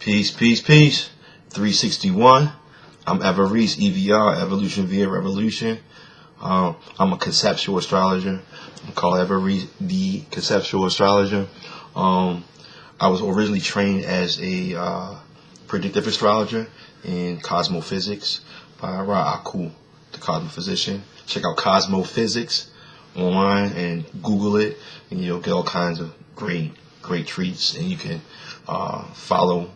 Peace, peace, peace. 361. I'm Everese, EVR, Evolution via Revolution. I'm a conceptual astrologer. I'm called Everese, the conceptual astrologer. I was originally trained as a predictive astrologer in cosmophysics by Ra Aku, the cosmophysician. Check out cosmophysics online and Google it, and you'll get all kinds of great treats. And you can follow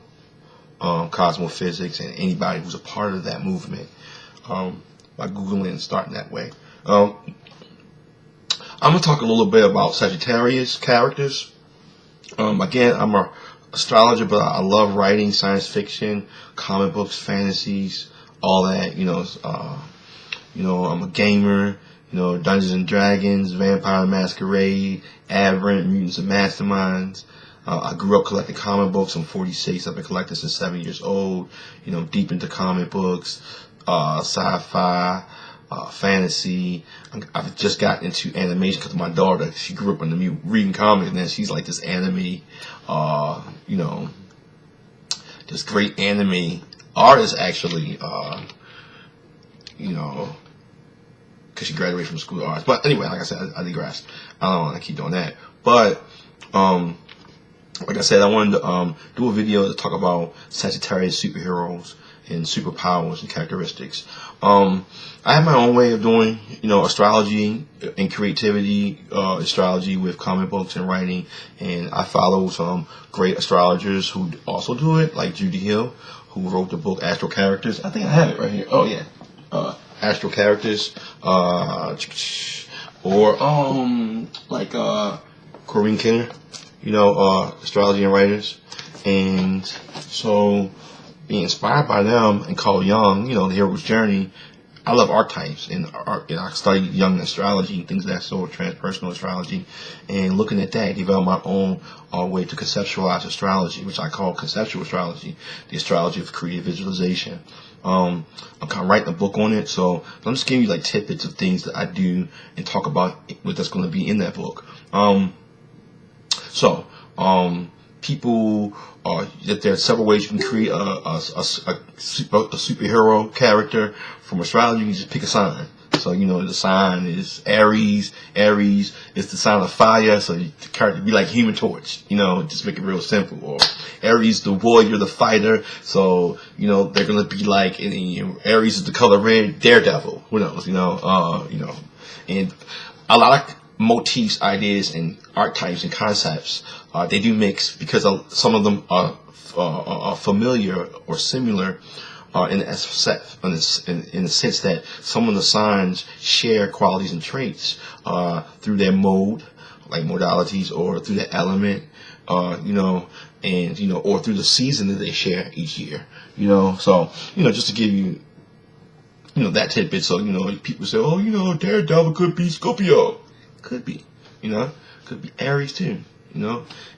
cosmophysics and anybody who's a part of that movement by Googling and starting that way. I'm going to talk a little bit about Sagittarius characters. Again, I'm an astrologer, but I love writing science fiction, comic books, fantasies, all that. I'm a gamer. Dungeons and Dragons, Vampire Masquerade, Aberrant, Mutants and Masterminds. I grew up collecting comic books. I'm 46. I've been collecting since 7 years old. Deep into comic books, sci-fi, fantasy. I've just gotten into animation because my daughter, she grew up in the reading comics, and then she's like this anime, this great anime artist actually, because she graduated from school of arts. But anyway, like I said, I digress. I don't want to keep doing that. But like I said, I wanted to do a video to talk about Sagittarius superheroes and superpowers and characteristics. I have my own way of doing, astrology and creativity, astrology with comic books and writing, and I follow some great astrologers who also do it, like Judy Hill, who wrote the book Astral Characters. I think I have it right here. Oh yeah, Astral Characters, or like Corinne Kenner. Astrology and writers. And so being inspired by them and Carl Jung, the hero's journey, I love archetypes and I studied Jung astrology, things of that sort, transpersonal astrology, and looking at that, developed my own way to conceptualize astrology, which I call conceptual astrology, the astrology of creative visualization. I'm kind of writing a book on it, so I'm just giving you like tidbits of things that I do and talk about what that's going to be in that book. So, people, that there are several ways you can create a superhero character from astrology. You can just pick a sign. So, the sign is Aries. Aries is the sign of fire, so the character be like Human Torch. Just make it real simple. Or Aries, the warrior, the fighter. So, they're gonna be like, Aries is the color red, Daredevil. Who knows? And a lot of motifs, ideas, and archetypes and concepts, they do mix because some of them are familiar or similar in the sense that some of the signs share qualities and traits through their mode, like modalities, or through the element, or through the season that they share each year. So just to give you that tidbit. So people say, oh, Daredevil could be Scorpio. Could be, could be Aries too,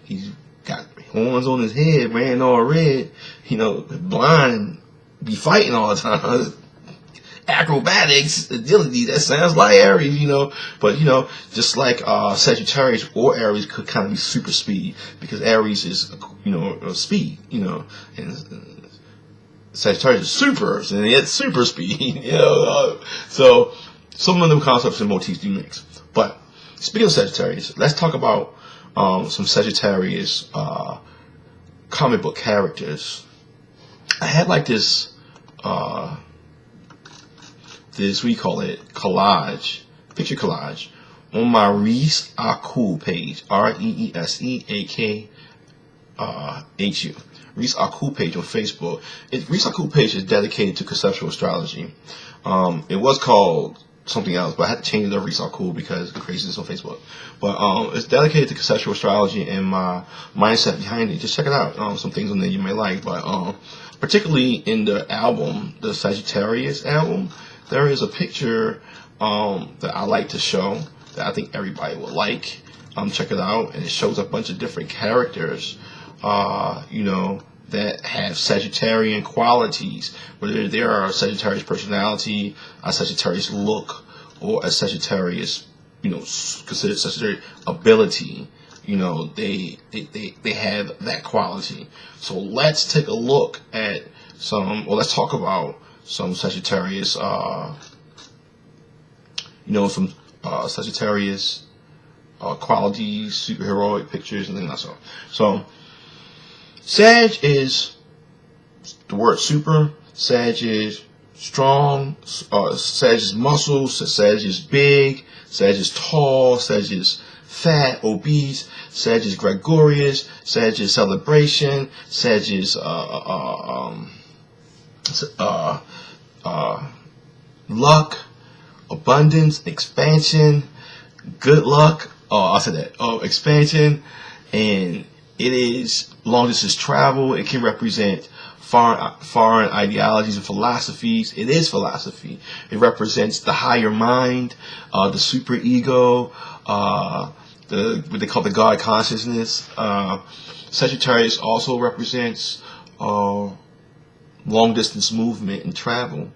he's got horns on his head, ran all red, blind, be fighting all the time, acrobatics, agility, that sounds like Aries, but just like Sagittarius or Aries could kind of be super speed, because Aries is, speed, and Sagittarius is super, and it's super speed, so some of them concepts and motifs do mix. But speaking of Sagittarius, let's talk about some Sagittarius comic book characters. I had like this we call it collage, picture collage, on my Reese Aku page, REESEAKHU. Reese Aku page on Facebook. Reese Aku page is dedicated to conceptual astrology. It was called something else, but I had to change it to Reese Aku because the craziness on Facebook. But it's dedicated to conceptual astrology and my mindset behind it. Just check it out. Some things on there you may like, but particularly in the album, the Sagittarius album, there is a picture that I like to show that I think everybody will like. Check it out, and it shows a bunch of different characters, that have Sagittarian qualities, whether they are a Sagittarius personality, a Sagittarius look, or a Sagittarius, considered Sagittarius ability, You know, they have that quality. So let's take a look at let's talk about some Sagittarius, some Sagittarius qualities, superheroic pictures, and things like that. So, Sag is the word super. Sag is strong. Sag is muscles. Sag is big. Sag is tall. Sag is fat, obese. Sag is gregarious. Sag is celebration. Sag is luck, abundance, expansion, good luck. I said that. Expansion, and it is long distance travel. It can represent foreign ideologies and philosophies. It is philosophy. It represents the higher mind, the super ego, what they call the God consciousness. Sagittarius also represents long distance movement and travel,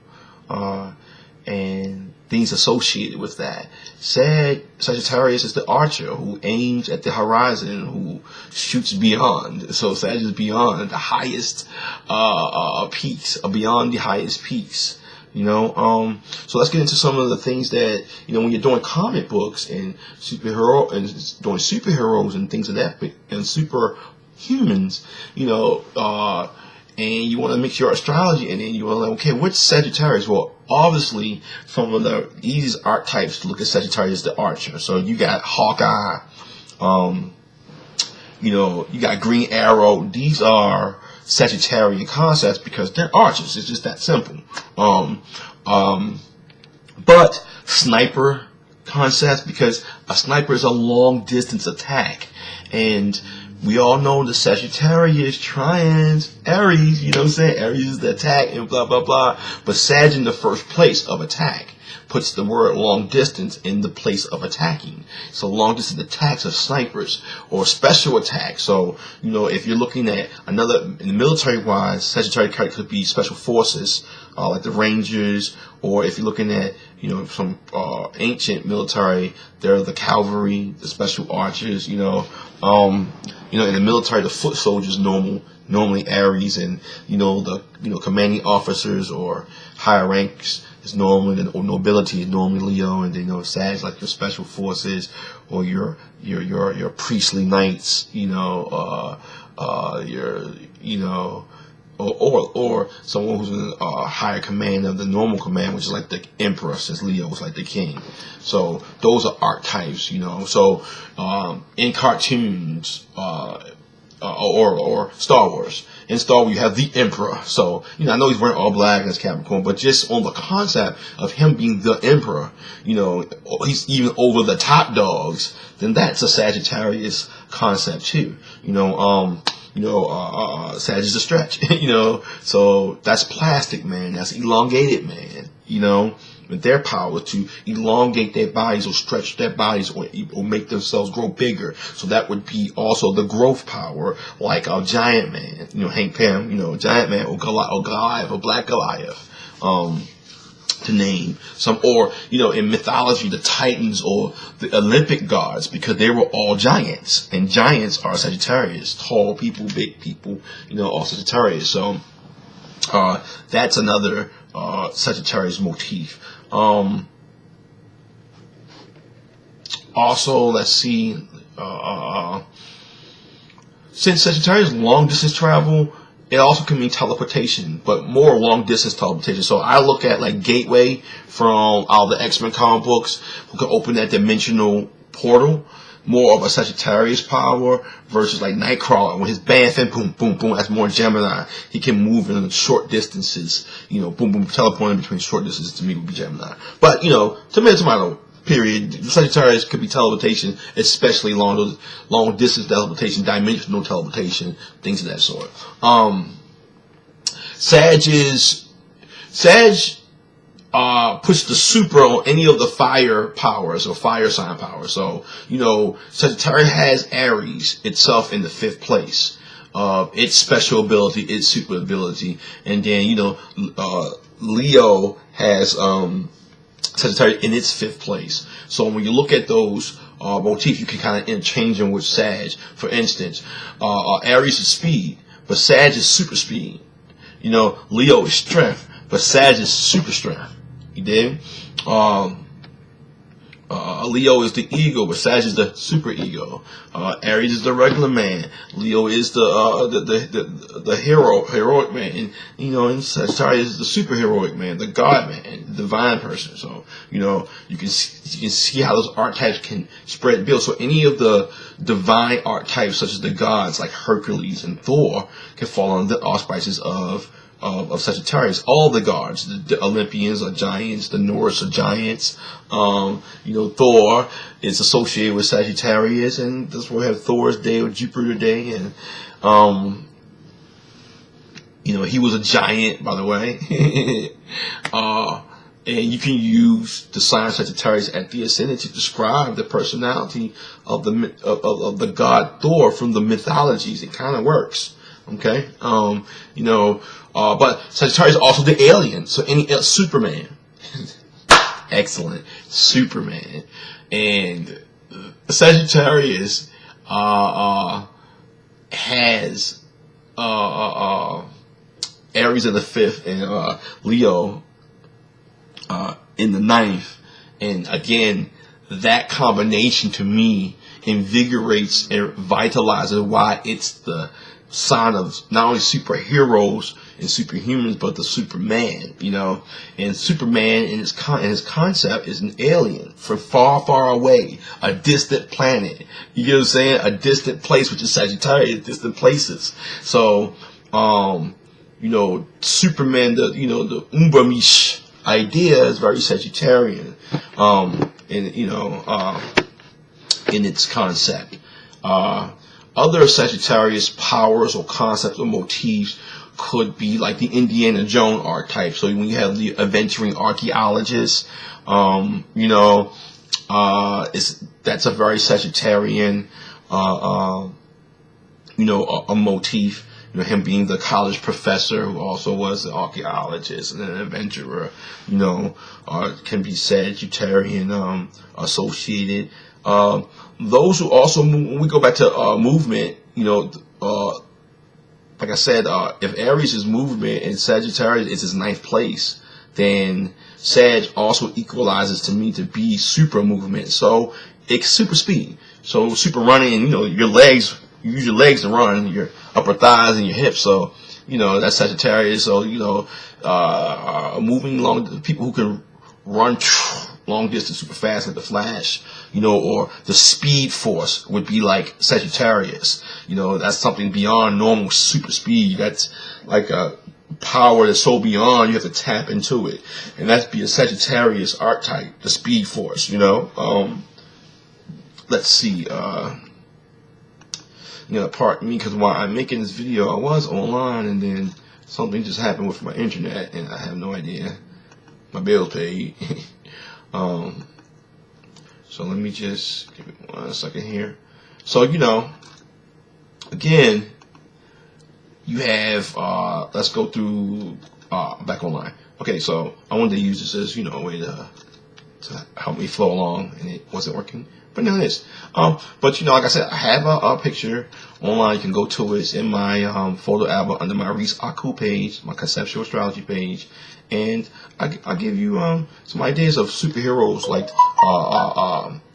and things associated with that. Sagittarius is the archer who aims at the horizon, who shoots beyond. So Sag is beyond the highest peaks, beyond the highest peaks. So let's get into some of the things that, when you're doing comic books and doing superheroes and things of that, and superhumans, and you want to mix your astrology, and then you want to, okay, what's Sagittarius? Well, obviously, from the easiest archetypes to look at Sagittarius, the archer. So you got Hawkeye, you got Green Arrow. These are Sagittarian concepts because they're archers. It's just that simple. But sniper concepts, because a sniper is a long distance attack, and we all know the Sagittarius trians Aries, Aries is the attack and blah, blah, blah. But Sag in the first place of attack puts the word long distance in the place of attacking. So long distance attacks are snipers or special attacks. So, if you're looking at another, in the military wise, Sagittarius could be special forces, like the Rangers, or if you're looking at, some ancient military, they're the cavalry, the special archers, in the military, the foot soldiers normally Aries, and the commanding officers or higher ranks is normally, or nobility is normally Leo, and then Sag like your special forces or your priestly knights, or someone who's in a higher command of the normal command, which is like the emperor, since Leo is like the king. So those are archetypes, So in cartoons, or Star Wars. In Star Wars, you have the Emperor. So, I know he's wearing all black as Capricorn, but just on the concept of him being the Emperor, he's even over the top dogs, then that's a Sagittarius concept too. Sag is a stretch, so that's plastic man, that's elongated man, with their power to elongate their bodies or stretch their bodies or make themselves grow bigger. So that would be also the growth power, like a giant man, Hank Pym, giant man, or Goliath, or Black Goliath, to name some, or, in mythology, the Titans or the Olympic gods, because they were all giants, and giants are Sagittarius, tall people, big people, all Sagittarius. So, that's another, Sagittarius motif. Also, let's see, since Sagittarius long distance travel, it also can mean teleportation, but more long distance teleportation. So I look at like Gateway from all the X-Men comic books, who can open that dimensional portal, more of a Sagittarius power versus like Nightcrawler with his band and boom, boom, boom. That's more Gemini. He can move in short distances, boom, boom, teleporting between short distances. To me would be Gemini. But tomato, period. Sagittarius could be teleportation, especially long distance teleportation, dimensional teleportation, things of that sort. Sag puts the super on any of the fire powers or fire sign powers. So, Sagittarius has Aries itself in the 5th place. Its special ability, its super ability. And then, Leo has, Sagittarius in its 5th place. So when you look at those motif. You can kind of interchange them with Sag. For instance, Aries is speed, but Sag is super speed. You know, Leo is strength, but Sag is super strength. You dig? Leo is the ego, but Sag is the super ego. Aries is the regular man. Leo is the heroic man. And, you know, and Sagittarius is the super heroic man, the God man, the divine person. So, you know, you can see how those archetypes can spread and build. So any of the divine archetypes, such as the gods like Hercules and Thor, can fall under the auspices of Sagittarius. All the gods, the Olympians are giants, the Norse are giants. You know, Thor is associated with Sagittarius, and that's why we have Thor's Day or Jupiter Day. And you know, he was a giant, by the way. And you can use the sign Sagittarius at the ascendant to describe the personality of the god Thor from the mythologies. It kind of works. Okay, you know, but Sagittarius is also the alien. So any Superman, excellent, Superman, and Sagittarius has Aries in the 5th and Leo in the 9th, and again, that combination to me invigorates and vitalizes why it's the sign of not only superheroes and superhumans, but the Superman, you know. And Superman in his concept is an alien from far, far away, a distant planet. You get what I'm saying? A distant place, which is Sagittarius, distant places. So, you know, Superman, the Ubermensch idea is very Sagittarian, in its concept. Other Sagittarius powers or concepts or motifs could be like the Indiana Jones archetype. So when you have the adventuring archaeologist, you know, that's a very Sagittarian, you know, a motif. You know, him being the college professor who also was an archaeologist and an adventurer, you know, can be Sagittarian associated. Those who also move, when we go back to movement, you know, like I said, if Aries is movement and Sagittarius is his 9th place, then Sag also equalizes to me to be super movement. So it's super speed. So super running, and you know, your legs, you use your legs to run, your upper thighs and your hips. So, you know, that's Sagittarius. So, you know, moving along, people who can run long distance super fast like the Flash, you know, or the Speed Force would be like Sagittarius. You know, that's something beyond normal super speed. That's like a power that's so beyond you have to tap into it. And that's be a Sagittarius archetype, the Speed Force, you know. Let's see, you know, pardon me, because while I'm making this video, I was online, and then something just happened with my internet, and I have no idea. My bill's paid. So let me just give it 1 second here. So, you know, again, you have, let's go through, back online. Okay, so I wanted to use this as, you know, a way to help me flow along, and it wasn't working. But now it is. But you know, like I said, I have a picture online. You can go to it. It's in my photo album under my Reese Aku page, my conceptual astrology page, and I give you some ideas of superheroes like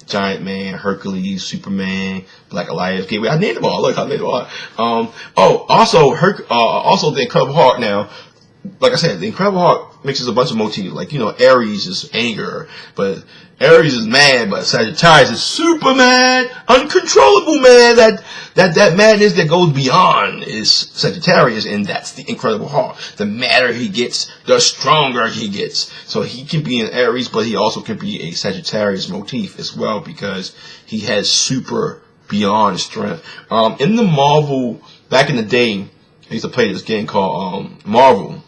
Giant Man, Hercules, Superman, Black Goliath, Gateway. I named them all. Look, I named them all. Also the Incredible Heart. Now, like I said, the Incredible Heart mixes a bunch of motifs. Like, you know, Aries is anger, but Aries is mad, but Sagittarius is super mad, uncontrollable man. That madness that goes beyond is Sagittarius, and that's the Incredible Heart. The madder he gets, the stronger he gets. So he can be an Aries, but he also can be a Sagittarius motif as well, because he has super beyond strength. In the Marvel, back in the day, I used to play this game called Marvel.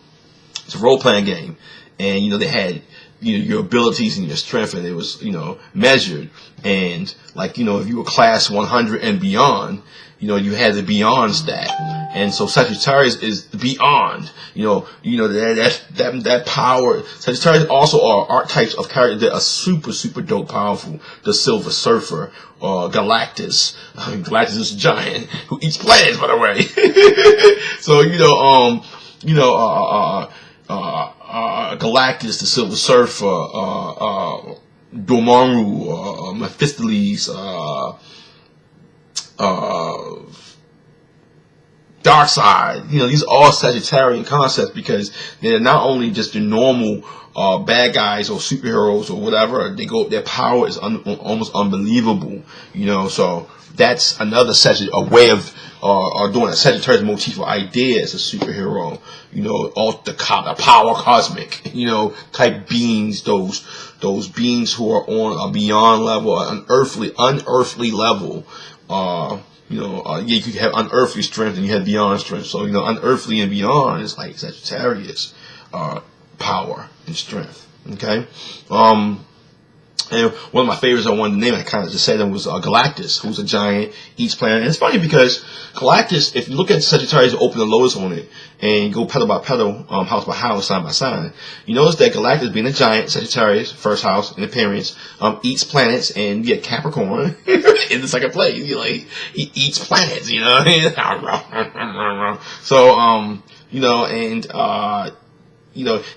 It's a role-playing game, and you know, they had your abilities and your strength, and it was, measured. And like, if you were class 100 and beyond, you had the beyond stat. And so Sagittarius is beyond, that power. Sagittarius also are archetypes of characters that are super, super dope powerful. The Silver Surfer, Galactus. Galactus is a giant who eats planets, by the way. So, Galactus, the Silver Surfer, Dormammu, Mephistopheles, Darkseid. These are all Sagittarian concepts because they're not only just the normal bad guys or superheroes or whatever. Their power is almost unbelievable. So that's another a way of doing a Sagittarius motif or idea as a superhero. All the power cosmic, type beings, those beings who are on a beyond level, an unearthly level. You could have unearthly strength and you have beyond strength. So, unearthly and beyond is like Sagittarius, power and strength. Okay. And one of my favorites I wanted to name, I kind of just said them, was Galactus, who's a giant, eats planet. And it's funny because Galactus, if you look at Sagittarius, open the lotus on it, and go petal by petal, house by house, sign by sign, you notice that Galactus, being a giant, Sagittarius, first house in appearance, eats planets, and you get Capricorn in the second place. He eats planets, So,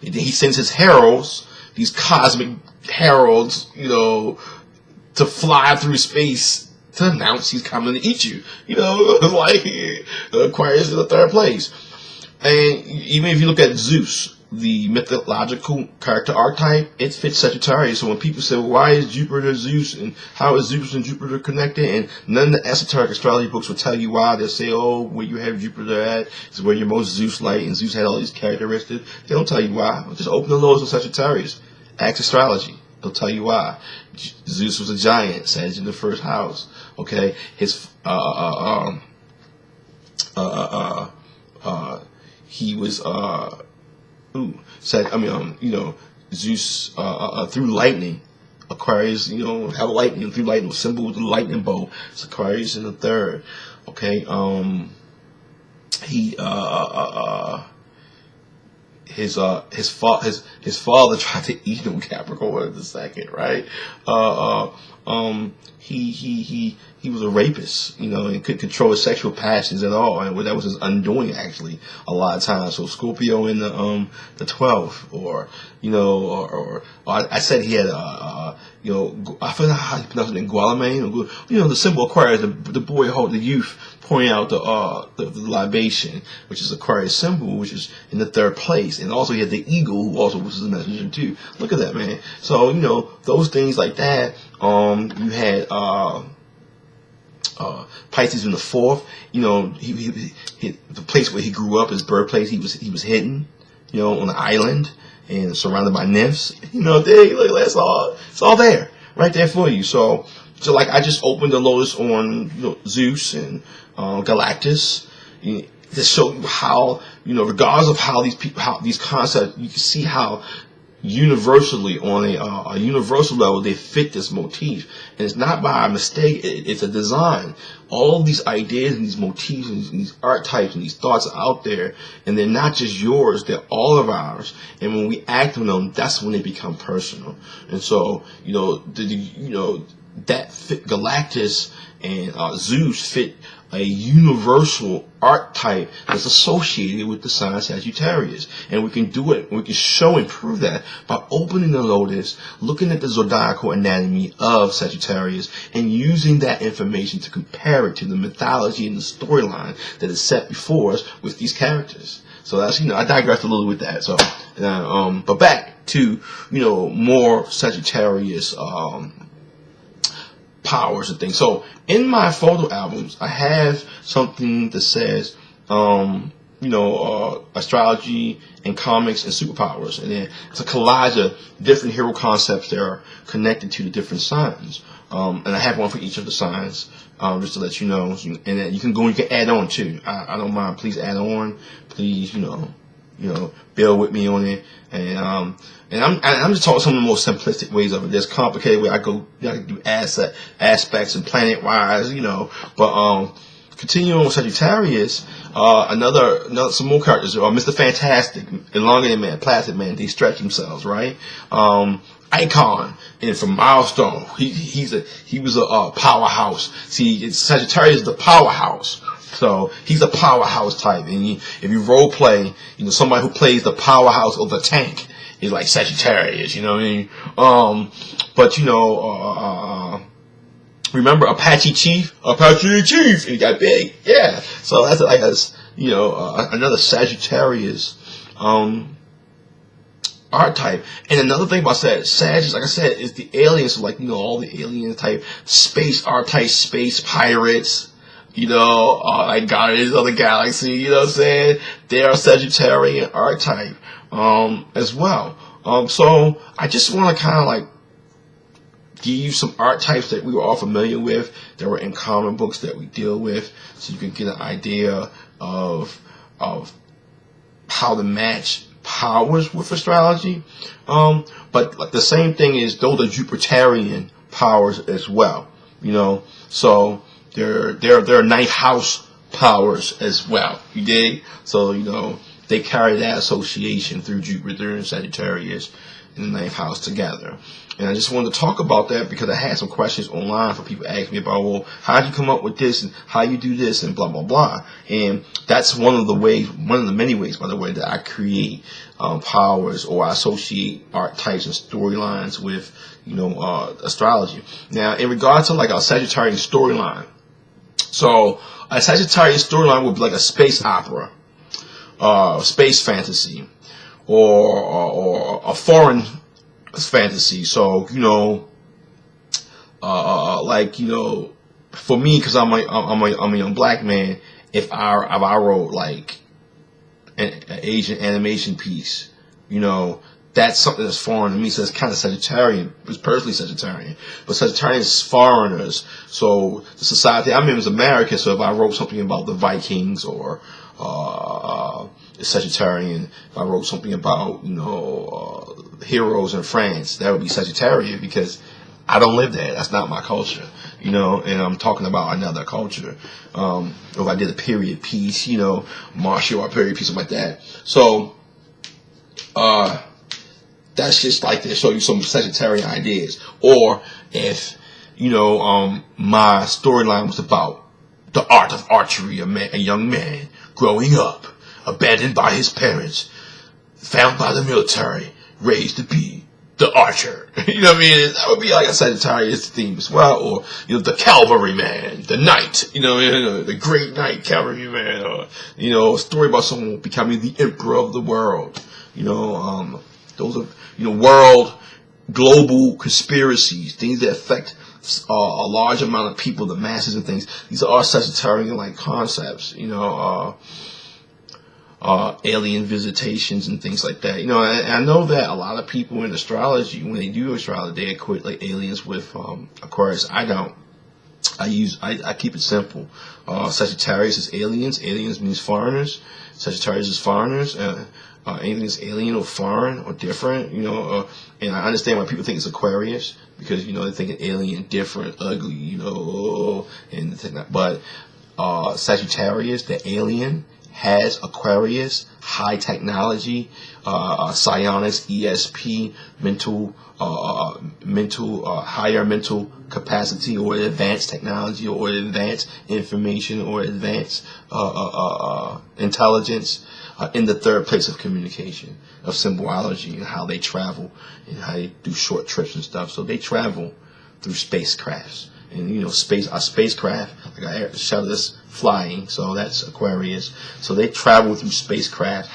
he sends his heralds, these cosmic heralds, to fly through space to announce he's coming to eat you. Like Aquarius in the third place. And even if you look at Zeus, the mythological character archetype, it fits Sagittarius. So when people say, well, why is Jupiter Zeus, and how is Zeus and Jupiter connected? And none of the esoteric astrology books will tell you why. They'll say, oh, where you have Jupiter at is where you're most Zeus-like, and Zeus had all these characteristics. They don't tell you why. Just open the doors of Sagittarius. Ask astrology. They'll tell you why. Zeus was a giant, Sag in the first house. Okay, his he was Zeus through lightning. Aquarius, have lightning through lightning, symbol with the lightning bolt. It's Aquarius in the third. Okay, his father tried to eat him, Capricorn in the second, right? He was a rapist, and couldn't control his sexual passions at all, and that was his undoing actually a lot of times. So Scorpio in the 12th, or I said he had I forgot how you pronounce it in Gualamain, the symbol Aquarius, the boy the youth pouring out the libation, which is Aquarius symbol, which is in the third place. And also he had the eagle, who also was his messenger too. Look at that, man. So, those things like that. You had Pisces in the fourth. He the place where he grew up, his birthplace, he was hidden, on an island and surrounded by nymphs. Look, it's all there, right there for you. So like I just opened the lotus on Zeus and Galactus, to show you how, regardless of how these concepts, you can see how universally on a universal level they fit this motif, and it's not by mistake. It's a design. All of these ideas and these motifs and these archetypes and these thoughts are out there, and they're not just yours, they're all of ours. And when we act on them, that's when they become personal. And so that fit Galactus and Zeus fit a universal archetype that's associated with the sign Sagittarius. And we can do it, we can show and prove that by opening the lotus, looking at the zodiacal anatomy of Sagittarius, and using that information to compare it to the mythology and the storyline that is set before us with these characters. So that's, I digressed a little with that. So, but back to, more Sagittarius, powers and things. So in my photo albums, I have something that says, astrology and comics and superpowers, and then it's a collage of different hero concepts that are connected to the different signs. And I have one for each of the signs, just to let you know. And then you can go and you can add on too. I don't mind. Please add on. Please, bear with me on it. And I'm just talking some of the most simplistic ways of it. There's complicated way I do aspects and planet wise, but continuing with Sagittarius, another some more characters. Mr. Fantastic, Elongated Man, Placid Man, they stretch themselves, right? Icon, and from Milestone, he was a powerhouse. See, Sagittarius is the powerhouse, so he's a powerhouse type. And if you role play, somebody who plays the powerhouse of the tank is like Sagittarius. You know what I mean? But remember Apache Chief, he got big, yeah. So that's like another Sagittarius archetype. And another thing about Sagittarius, like I said, is the aliens. So all the alien type space archetype, space pirates, like Guardians of the Galaxy. You know what I'm saying? They are Sagittarian archetype as well. So I just want to kind of give you some archetypes that we were all familiar with, that were in comic books that we deal with, so you can get an idea of how to match powers with astrology. But the same thing is those are Jupiterian powers as well. So they're ninth house powers as well. You dig? So they carry that association through Jupiter and Sagittarius in the ninth house together. And I just wanted to talk about that because I had some questions online for people asking me about, well, how did you come up with this and how you do this and blah, blah, blah. And that's one of the many ways, by the way, that I create powers, or I associate archetypes and storylines with, astrology. Now, in regards to a Sagittarius storyline, so a Sagittarius storyline would be like a space opera, space fantasy, or a foreign fantasy. So for me, because I'm a young black man, if I wrote an Asian animation piece, that's something that's foreign to me. So it's kind of Sagittarian. It's personally Sagittarian, but Sagittarian is foreigners. So the society I'm in is American. So if I wrote something about the Vikings or Sagittarian, if I wrote something about heroes in France, that would be Sagittarian, because I don't live there. That's not my culture, and I'm talking about another culture. If I did a period piece, martial art period piece, something like that. So that's just to show you some Sagittarian ideas. Or if my storyline was about the art of archery, a young man growing up, abandoned by his parents, found by the military, raised to be the archer. You know what I mean? That would be like a Sagittarius theme as well. Or, the cavalryman, the knight, the great knight cavalryman. Or, a story about someone becoming the emperor of the world. Those are, world, global conspiracies, things that affect a large amount of people, the masses and things. These are Sagittarian concepts, alien visitations and things like that. I know that a lot of people in astrology, when they do astrology, they equate aliens with Aquarius. I don't. I keep it simple. Sagittarius is aliens. Aliens means foreigners. Sagittarius is foreigners. Anything that's alien or foreign or different, and I understand why people think it's Aquarius, because they think an alien, different, ugly, and thing like that. But Sagittarius, the alien, has Aquarius, high technology, psionics, ESP, higher mental capacity, or advanced technology, or advanced information, or advanced intelligence, in the third place of communication, of symbology, and how they travel and how they do short trips and stuff. So they travel through spacecrafts. And a spacecraft, like I showed this flying, so that's Aquarius. So they travel through spacecraft,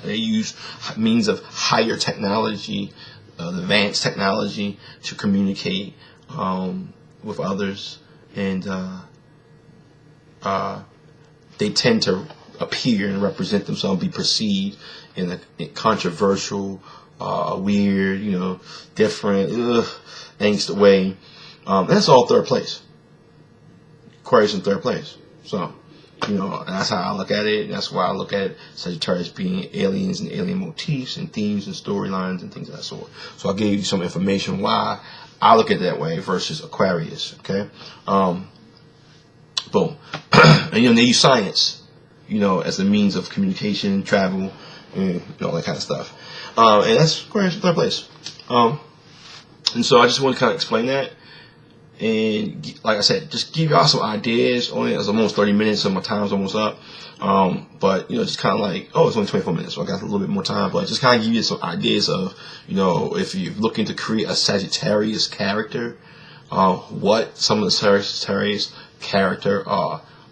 they use means of higher technology, advanced technology, to communicate with others, and they tend to appear and represent themselves, be perceived in a controversial, weird, different, angst way. That's all third place. Aquarius in third place. So You know, that's how I look at it. That's why I look at Sagittarius being aliens and alien motifs and themes and storylines and things of that sort. So I gave you some information why I look at it that way versus Aquarius. Okay, boom. And you know, they use science, you know, as a means of communication, travel, and you know, all that kind of stuff. And that's Aquarius in third place. And so I just want to kind of explain that. And like I said, just give y'all some ideas. Only it's almost 30 minutes, so my time's almost up. But you know, just kind of like, oh, it's only 24 minutes, so I got a little bit more time. But just kind of give you some ideas of, you know, if you're looking to create a Sagittarius character, what some of the Sagittarius character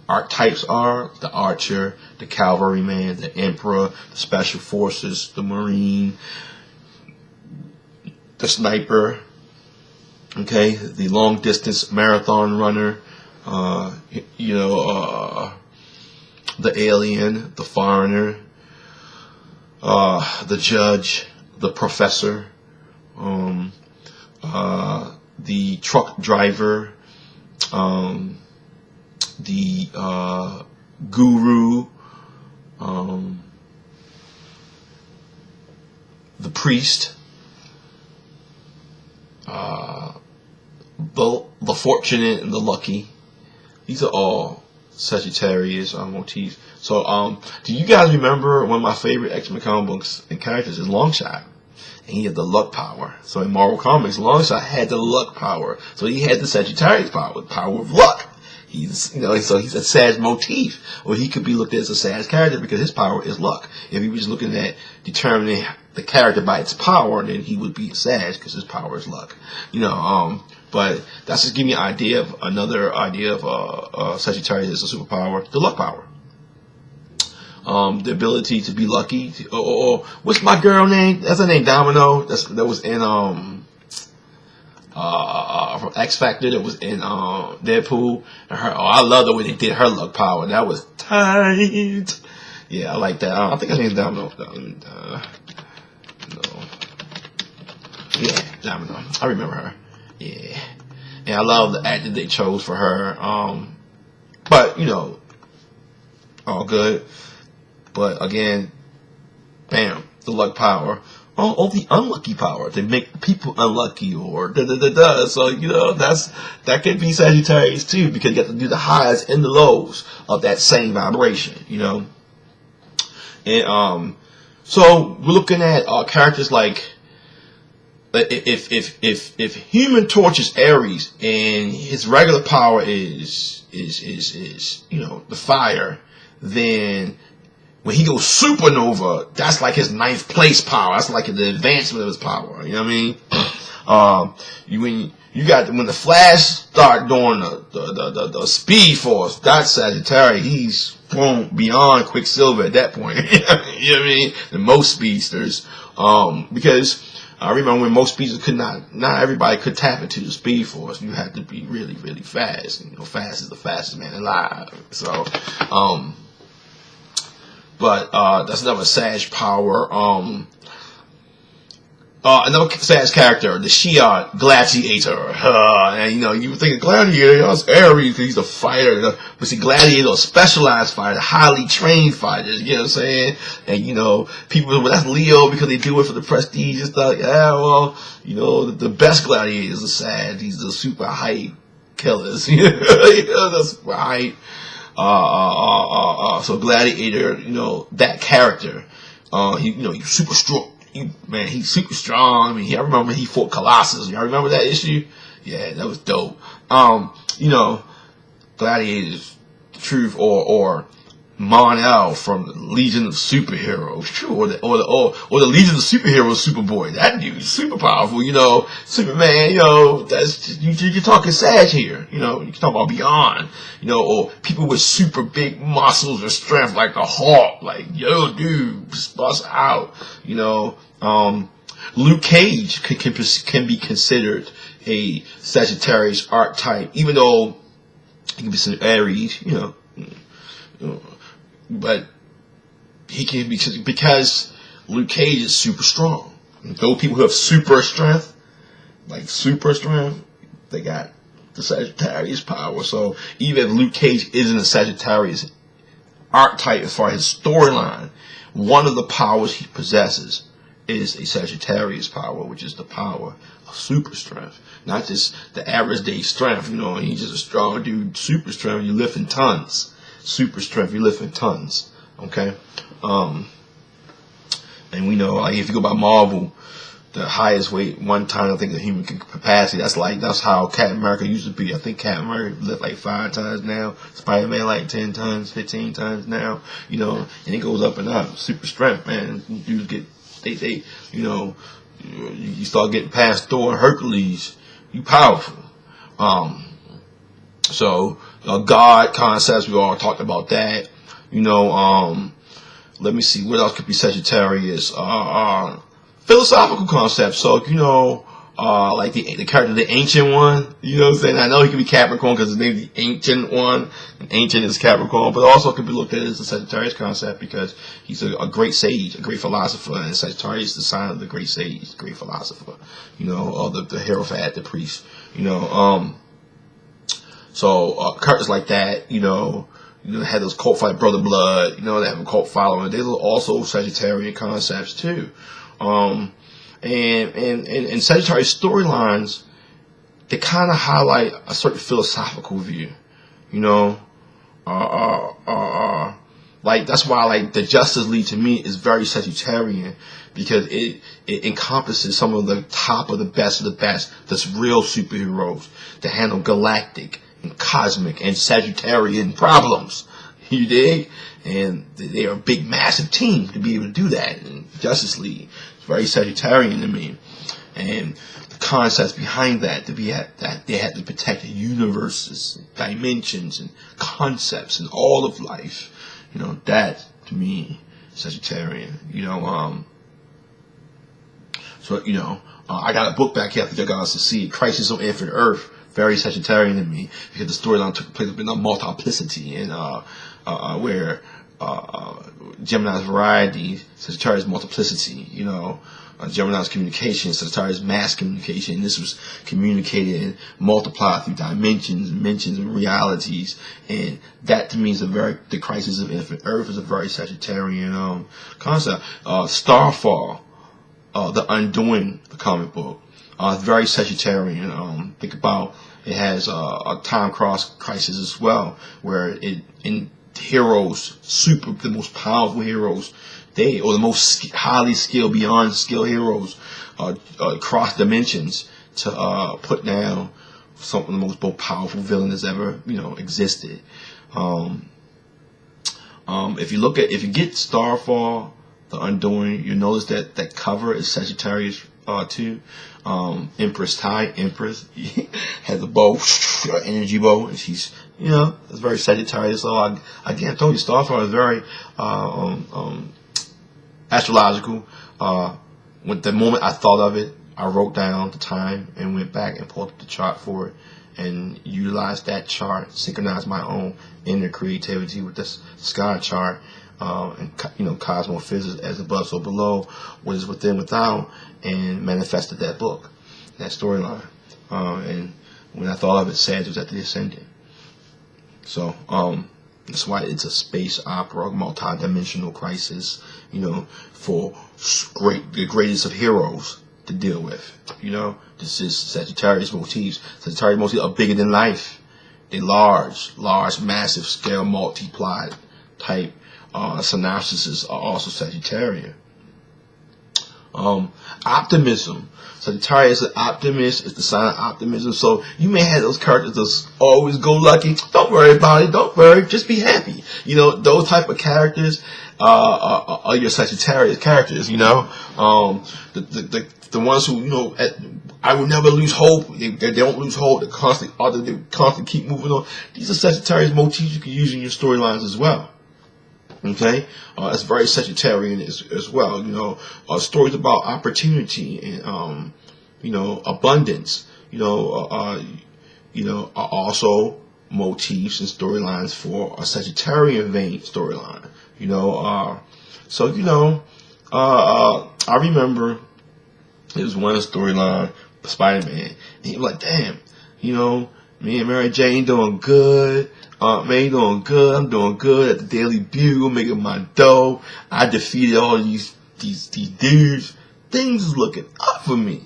archetypes are: the archer, the cavalryman, the emperor, the special forces, the marine, the sniper. Okay, the long distance marathon runner, you know, the alien, the foreigner, the judge, the professor, the truck driver, the guru, the priest, the fortunate and the lucky. These are all Sagittarius motifs. So, do you guys remember one of my favorite X-Men comic books and characters is Longshot? And he had the luck power. So in Marvel Comics, Longshot had the luck power. So he had the Sagittarius power, the power of luck. He's, you know, so he's a Sag motif, or he could be looked at as a Sag character because his power is luck. If he was looking at determining the character by its power, then he would be a Sag because his power is luck. You know, but that's just giving me an idea of another idea of Sagittarius as a superpower, the luck power. The ability to be lucky. Or what's my girl name? That's her name, Domino. That was in from X Factor. That was in Deadpool. And her, I love the way they did her luck power. That was tight. Yeah, I like that. I think her name's Domino. No. Yeah, Domino. I remember her. Yeah, and I love the actor they chose for her. But you know, all good. But again, bam, the luck power. Oh, the unlucky power to make people unlucky, or da. So you know, that could be Sagittarius too, because you get to do the highs and the lows of that same vibration. You know, and so we're looking at characters like. If Human Torch is Aries and his regular power is you know, the fire, then when he goes supernova, that's like his 9th place power. That's like the advancement of his power. You know what I mean? When the Flash start doing the Speed Force, that's Sagittarius. He's beyond Quicksilver at that point. You know what I mean? The most speedsters, because. I remember when most speedsters could not everybody could tap into the Speed Force. You had to be really, really fast. And, you know, fast is the fastest man alive. So, but that's another Sag power. Another Sag character, the Shi'ar Gladiator. And you know, you would think a Gladiator, that's Aries because he's a fighter. But see, Gladiator is a specialized fighter, highly trained fighters, you know what I'm saying? And you know, people, well, that's Leo because they do it for the prestige and stuff. Yeah, well, you know, the best Gladiators are Sag. These are super hype killers. You know, that's super hype. So Gladiator, you know, that character, you know, he's super strong. He's super strong. I mean, I remember he fought Colossus. Y'all remember that issue? Yeah, that was dope. You know, Gladiators, Truth, or Mon-El from Legion of Superheroes, true, or the Legion of Superheroes Superboy. That dude's super powerful. You know, Superman. You know, that's you're talking Sag here. You know, you can talk about Beyond. You know, or people with super big muscles or strength like the Hulk. Like, yo, dude, just bust out. You know, Luke Cage can be considered a Sagittarius archetype, even though he can be some Aries. You know. But he can be, because Luke Cage is super strong. Those people who have super strength, they got the Sagittarius power. So even if Luke Cage isn't a Sagittarius archetype as far as his storyline, one of the powers he possesses is a Sagittarius power, which is the power of super strength. Not just the average day strength, he's just a strong dude. Super strength, you're lifting tons. Super strength, you're lifting tons. Okay? And we know, like, if you go by Marvel, the highest weight one time, I think, the human capacity, that's how Captain America used to be. I think Captain America lift like 5 tons now. Spider-Man like 10 tons, 15 tons now, and it goes up and up. Super strength, man. Dudes get, you start getting past Thor and Hercules, you powerful. So, God concepts, we all talked about that. Let me see, what else could be Sagittarius? Philosophical concepts. So, like the character, the Ancient One, you know what I'm saying? I know he could be Capricorn because his name is the Ancient One, and Ancient is Capricorn, but also could be looked at as a Sagittarius concept because he's a great sage, a great philosopher, and Sagittarius is the sign of the great sage, great philosopher, or the Hierophant, the priest, So, characters like that, had those cult fight Brother Blood, they have a cult following. These are also Sagittarian concepts too. And Sagittarius storylines, they kind of highlight a certain philosophical view, like, that's why, like, the Justice League to me is very Sagittarian, because it encompasses some of the top of the best, that's real superheroes that handle galactic and cosmic and Sagittarian problems. You dig? And they are a big, massive team to be able to do that. And Justice League is very Sagittarian to me. And the concepts behind that, that they had to protect universes, dimensions, and concepts, and all of life. That to me, Sagittarian. I got a book back here. I think you guys to see Crisis on Infinite Earth. Very Sagittarian to me, because the storyline took place in a multiplicity, and where Gemini's variety, Sagittarius multiplicity, Gemini's communication, Sagittarius mass communication, and this was communicated and multiplied through dimensions and realities, and that to me is the Crisis of Infinite Earth is a very Sagittarian concept. Starfall, The Undoing, the comic book, very Sagittarian. Think about, it has a time crisis as well, where heroes, the most powerful heroes, or the most highly skilled, beyond skill heroes, cross dimensions to put down some of the most powerful villains that's ever existed. If you get Starfall, The Undoing, you notice that cover is Sagittarius too. Empress has a bow, energy bow, and she's, it's very Sagittarius. So I told you, Starfall is very astrological. With the moment I thought of it, I wrote down the time and went back and pulled up the chart for it, and utilized that chart, synchronized my own inner creativity with this sky chart. And cosmophysics, as above so below, what is within without, and manifested that book, that storyline. And when I thought of it, Sag was at the ascendant. So that's why it's a space opera, multi-dimensional crisis, for the greatest of heroes to deal with. This is Sagittarius motifs. Sagittarius motifs are bigger than life. They're large, massive scale, multiplied type. Synopsises are also Sagittarian. Optimism. Sagittarius is an optimist. It's the sign of optimism. So you may have those characters that's always go lucky. Don't worry about it. Don't worry. Just be happy. Those type of characters are your Sagittarius characters. The ones who I will never lose hope. They don't lose hope. They constantly keep moving on. These are Sagittarius motifs you can use in your storylines as well. Okay, it's very Sagittarian as well. Stories about opportunity and abundance. Are also motifs and storylines for a Sagittarian vein storyline. I remember it was one storyline, Spider-Man, and he was like, damn, Me and Mary Jane doing good. Aunt May doing good. I'm doing good at the Daily Bugle, making my dough. I defeated all these dudes. Things is looking up for me.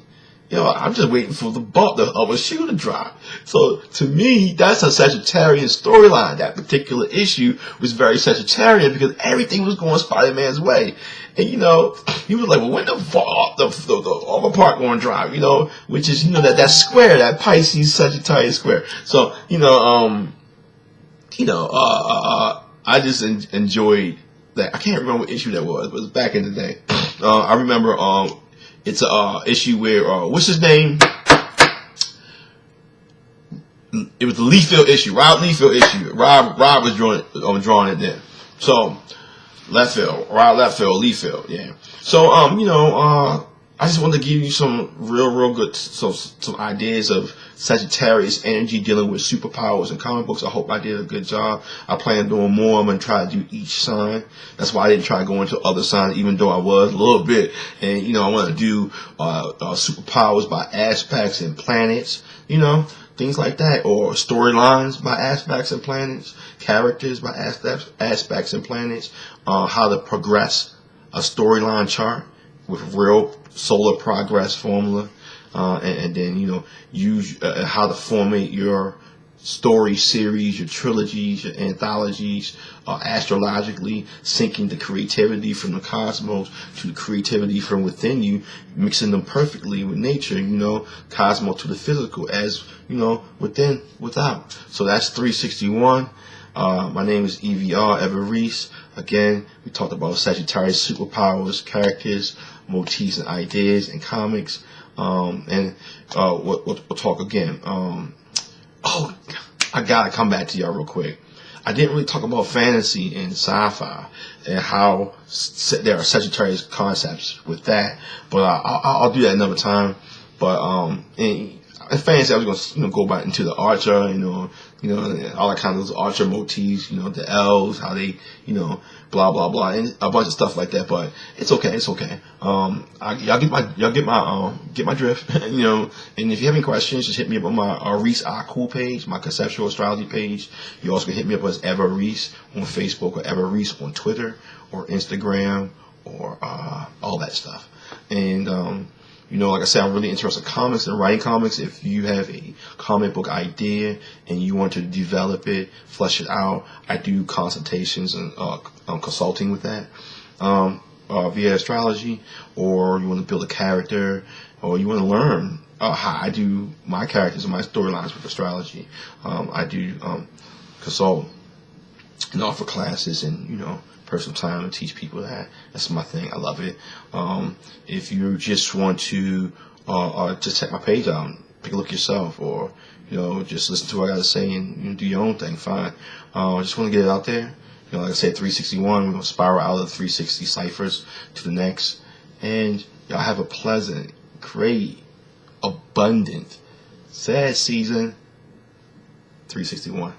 I'm just waiting for the bump of a shoe to drop. So to me, that's a Sagittarian storyline. That particular issue was very Sagittarian because everything was going Spider-Man's way. And he was like, well, when the armor part going to drop? Which is that square, that Pisces Sagittarius square. So I just enjoyed that. I can't remember what issue that was, but it was back in the day. I remember it's a issue where what's his name? It was the Liefeld issue, Rob Liefeld issue. Rob was drawing it then. So Rob Liefeld, yeah. So I just wanted to give you some real good some ideas of Sagittarius energy dealing with superpowers and comic books. I hope I did a good job. I plan on doing more. I'm going to try to do each sign. That's why I didn't try to go into other signs, even though I was a little bit. And, I want to do superpowers by aspects and planets, things like that. Or storylines by aspects and planets, characters by aspects and planets, how to progress a storyline chart with real solar progress formula, and then use how to formate your story series, your trilogies, your anthologies, astrologically syncing the creativity from the cosmos to the creativity from within you, mixing them perfectly with nature, cosmos to the physical, as within, without. So that's 361. My name is EVR Everreese. Again, we talked about Sagittarius superpowers, characters, motifs, and ideas in comics. And we'll talk again. I gotta come back to y'all real quick. I didn't really talk about fantasy and sci-fi and how there are Sagittarius concepts with that, but I'll do that another time. But in fantasy, I was gonna go back into the Archer, all that kind of those Archer motifs, the elves, how they, blah blah blah, and a bunch of stuff like that. But it's okay. Y'all get my drift, And if you have any questions, just hit me up on my Reese Aku page, my conceptual astrology page. You also can hit me up as Ever Reese on Facebook or Ever Reese on Twitter or Instagram or all that stuff. And like I said, I'm really interested in comics and writing comics. If you have a comic book idea and you want to develop it, flesh it out, I do consultations and consulting with that via astrology. Or you want to build a character, or you want to learn how I do my characters and my storylines with astrology. I do consult and offer classes and personal time to teach people that. That's my thing. I love it. If you just want to just check my page out, take a look yourself, or just listen to what I gotta say and do your own thing, fine. I just want to get it out there. Like I said, 361, we're gonna spiral out of the 360 ciphers to the next, and y'all have a pleasant, great, abundant, sad season. 361.